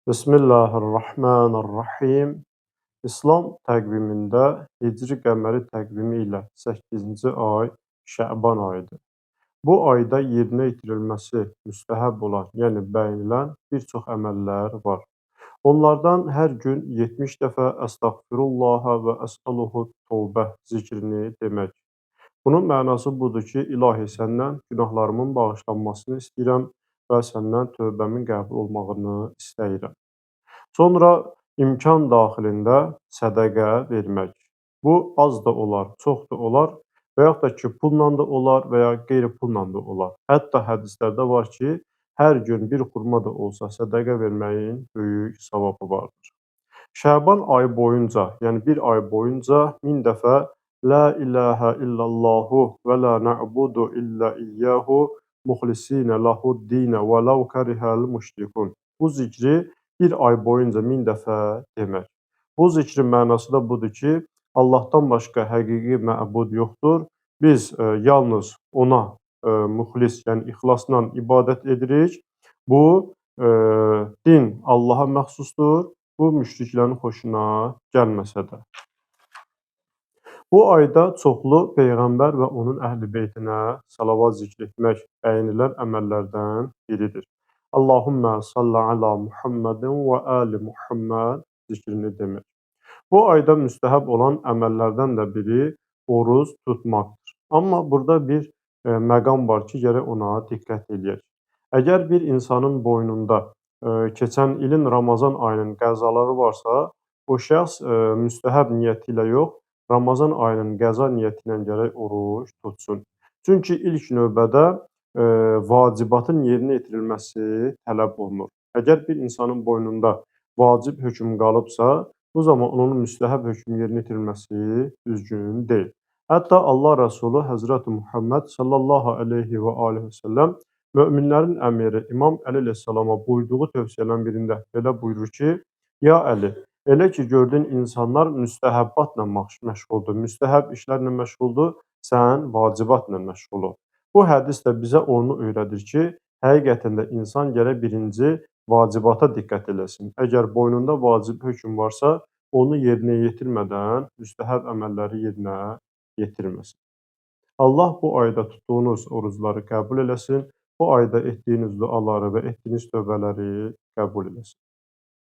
Bismillahirrahmanirrahim. İslam təqvimində hicri qəməri təqvimi ilə 8-ci ay Şəban ayıdır. Bu ayda yerinə yetirilməsi müstəhəb olan, yəni bəyənilən bir çox əməllər var. Onlardan hər gün 70 dəfə Əstəğfirullaha və Əsəluhu Tövbə zikrini demək. Bunun mənası budur ki, İlahi səndən günahlarımın bağışlanmasını istəyirəm və səndən tövbəmin qəbul olmağını istəyirəm. Sonra imkan daxilində sədəqə vermək. Bu az da olar, çox da olar və yaxud da ki, pulla da olar və ya qeyri-pulla da olar. Hətta hədislərdə var ki, hər gün bir xurma da olsa sədəqə verməyin böyük savabı vardır. Şəban ayı boyunca, yəni bir ay boyunca 1000 dəfə La ilahə illallahu və la na'budu illə iyyahu muxlisinə lahuddinə və ləv kərihəl müşrikun. Bu zikri bir ay boyunca 1000 dəfə demək. Bu zikrin mənası da budur ki, Allahdan başqa həqiqi məbud yoxdur. Biz yalnız ona müxlis, yəni ixlasla ibadət edirik. Bu din Allaha məxsusdur. Bu müşriklərin xoşuna gəlməsə də. Bu ayda çoxlu Peyğəmbər və onun əhl-i-beytinə salavat zikr etmək bəyənilən əməllərdən biridir. Allahümmə salli alə Muhammedin və ali Muhammed zikrini demək. Bu ayda müstəhəb olan əməllərdən də biri oruc tutmaqdır. Amma burada bir məqam var ki, gərək ona diqqət eləyək. Əgər bir insanın boynunda keçən ilin Ramazan ayının qəzaları varsa, o şəxs müstəhəb niyyəti ilə yox, Ramazan ayının qəza niyyəti ilə gərək oruc tutsun. Çünki ilk növbədə vacibatın yerinə yetirilməsi tələb olunur. Əgər bir insanın boynunda vacib hökm qalıbsa, bu zaman onun müstəhəb hökm yerinə yetirilməsi düzgün deyil. Hətta Allah Rəsulü Həzrəti Muhammed sallallahu aleyhi və aleyhi və səlləm möminlərin əmiri İmam Əli əleyhissalama buyurduğu tövsiyələrin birində belə buyurur ki, Ya Əli, elə ki gördün insanlar müstəhəbbatla məşğuldur, müstəhəb işlərlə məşğuldur, sən vacibatla məşğul ol. Bu hədis də bizə onu öyrədir ki, həqiqətən də insan gərək birinci vacibata diqqət eləsin. Əgər boynunda vacib hökm varsa, onu yerinə yetirmədən müstəhəb əməlləri yerinə yetirməsin. Allah bu ayda tutduğunuz orucları qəbul eləsin, bu ayda etdiyiniz duaları və etdiyiniz tövbələri qəbul eləsin.